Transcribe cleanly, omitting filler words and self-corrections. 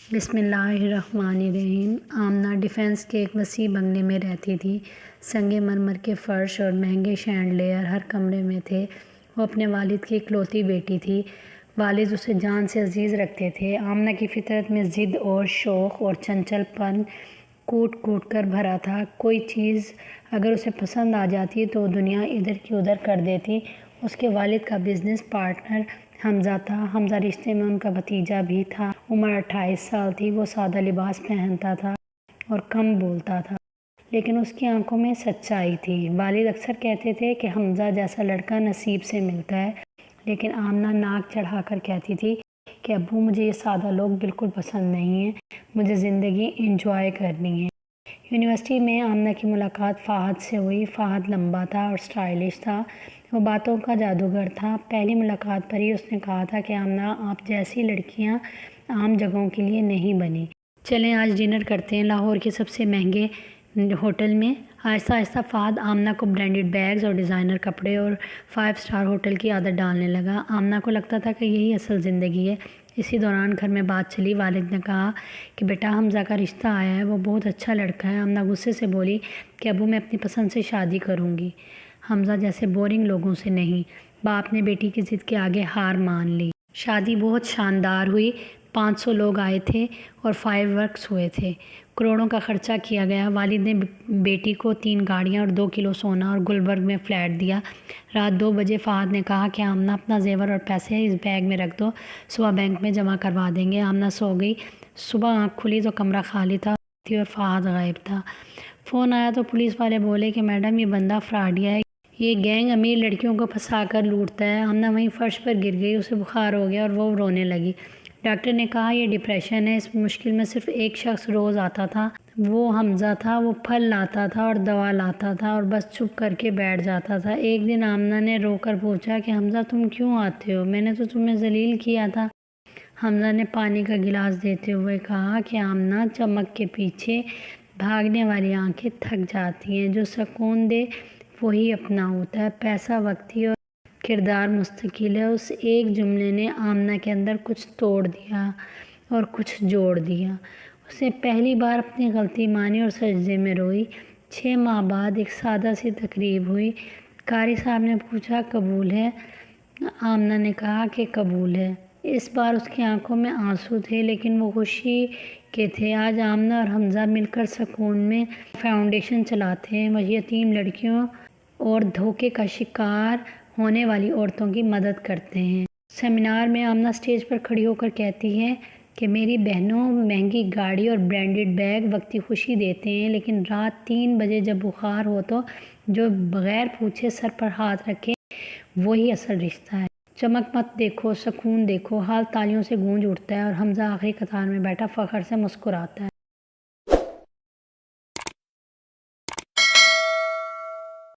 بسم اللہ الرحمن الرحیم۔ آمنہ ڈیفنس کے ایک وسیع بنگلے میں رہتی تھی۔ سنگ مرمر کے فرش اور مہنگے شینڈلیئر ہر کمرے میں تھے۔ وہ اپنے والد کی اکلوتی بیٹی تھی۔ والد اسے جان سے عزیز رکھتے تھے۔ آمنہ کی فطرت میں ضد اور شوق اور چنچل پن کوٹ کوٹ کر بھرا تھا۔ کوئی چیز اگر اسے پسند آ جاتی تو وہ دنیا ادھر کی ادھر کر دیتی۔ اس کے والد کا بزنس پارٹنر حمزہ تھا۔ حمزہ رشتے میں ان کا بھتیجا بھی تھا۔ عمر 28 سال تھی۔ وہ سادہ لباس پہنتا تھا اور کم بولتا تھا، لیکن اس کی آنکھوں میں سچائی تھی۔ والد اکثر کہتے تھے کہ حمزہ جیسا لڑکا نصیب سے ملتا ہے، لیکن آمنہ ناک چڑھا کر کہتی تھی کہ ابو مجھے یہ سادہ لوگ بالکل پسند نہیں ہیں، مجھے زندگی انجوائے کرنی ہے۔ یونیورسٹی میں آمنہ کی ملاقات فہد سے ہوئی۔ فہد لمبا تھا اور اسٹائلش تھا۔ وہ باتوں کا جادوگر تھا۔ پہلی ملاقات پر ہی اس نے کہا تھا کہ آمنہ آپ جیسی لڑکیاں عام جگہوں کے لیے نہیں بنی۔ چلیں آج ڈنر کرتے ہیں لاہور کے سب سے مہنگے ہوٹل میں۔ آہستہ آہستہ فہد آمنہ کو برانڈڈ بیگز اور ڈیزائنر کپڑے اور 5 اسٹار ہوٹل کی عادت ڈالنے لگا۔ آمنہ کو لگتا تھا کہ یہی اصل زندگی ہے۔ اسی دوران گھر میں بات چلی۔ والد نے کہا کہ بیٹا حمزہ کا رشتہ آیا ہے، وہ بہت اچھا لڑکا ہے۔ آمنہ غصے سے بولی کہ ابو میں اپنی پسند سے شادی کروں گی، حمزہ جیسے بورنگ لوگوں سے نہیں۔ باپ نے بیٹی کی ضد کے آگے ہار مان لی۔ شادی بہت شاندار ہوئی۔ 500 لوگ آئے تھے اور فائر ورکس ہوئے تھے۔ کروڑوں کا خرچہ کیا گیا۔ والد نے بیٹی کو 3 گاڑیاں اور 2 کلو سونا اور گلبرگ میں فلیٹ دیا۔ رات 2 بجے فہد نے کہا کہ آمنہ اپنا زیور اور پیسے اس بیگ میں رکھ دو، صبح بینک میں جمع کروا دیں گے۔ آمنہ سو گئی۔ صبح آنکھ کھلی تو کمرہ خالی تھا اور فہد غائب تھا۔ فون آیا تو پولیس والے بولے کہ میڈم یہ بندہ فراڈیا ہے، یہ گینگ امیر لڑکیوں کو پھنسا کر لوٹتا ہے۔ آمنہ وہیں فرش پر گر گئی۔ اسے بخار ہو گیا اور وہ رونے لگی۔ ڈاکٹر نے کہا یہ ڈپریشن ہے۔ اس مشکل میں صرف ایک شخص روز آتا تھا، وہ حمزہ تھا۔ وہ پھل لاتا تھا اور دوا لاتا تھا اور بس چپ کر کے بیٹھ جاتا تھا۔ ایک دن آمنہ نے رو کر پوچھا کہ حمزہ تم کیوں آتے ہو؟ میں نے تو تمہیں ذلیل کیا تھا۔ حمزہ نے پانی کا گلاس دیتے ہوئے کہا کہ آمنہ چمک کے پیچھے بھاگنے والی آنکھیں تھک جاتی ہیں، جو سکون دے وہی اپنا ہوتا ہے، پیسہ وقتی اور کردار مستقل ہے۔ اس ایک جملے نے آمنہ کے اندر کچھ توڑ دیا اور کچھ جوڑ دیا۔ اس نے پہلی بار اپنی غلطی مانی اور سجدے میں روئی۔ 6 ماہ بعد ایک سادہ سی تقریب ہوئی۔ قاری صاحب نے پوچھا قبول ہے؟ آمنہ نے کہا کہ قبول ہے۔ اس بار اس کی آنکھوں میں آنسو تھے، لیکن وہ خوشی کے تھے۔ آج آمنہ اور حمزہ مل کر سکون میں فاؤنڈیشن چلاتے ہیں۔ وہ یتیم لڑکیوں اور دھوکے کا شکار ہونے والی عورتوں کی مدد کرتے ہیں۔ سیمینار میں آمنہ اسٹیج پر کھڑی ہو کر کہتی ہے کہ میری بہنوں، مہنگی گاڑی اور برانڈڈ بیگ وقتی خوشی دیتے ہیں، لیکن رات 3 بجے جب بخار ہو تو جو بغیر پوچھے سر پر ہاتھ رکھے وہی اصل رشتہ ہے۔ چمک مت دیکھو، سکون دیکھو۔ ہال تالیوں سے گونج اٹھتا ہے اور حمزہ آخری قطار میں بیٹھا فخر سے مسکراتا ہے۔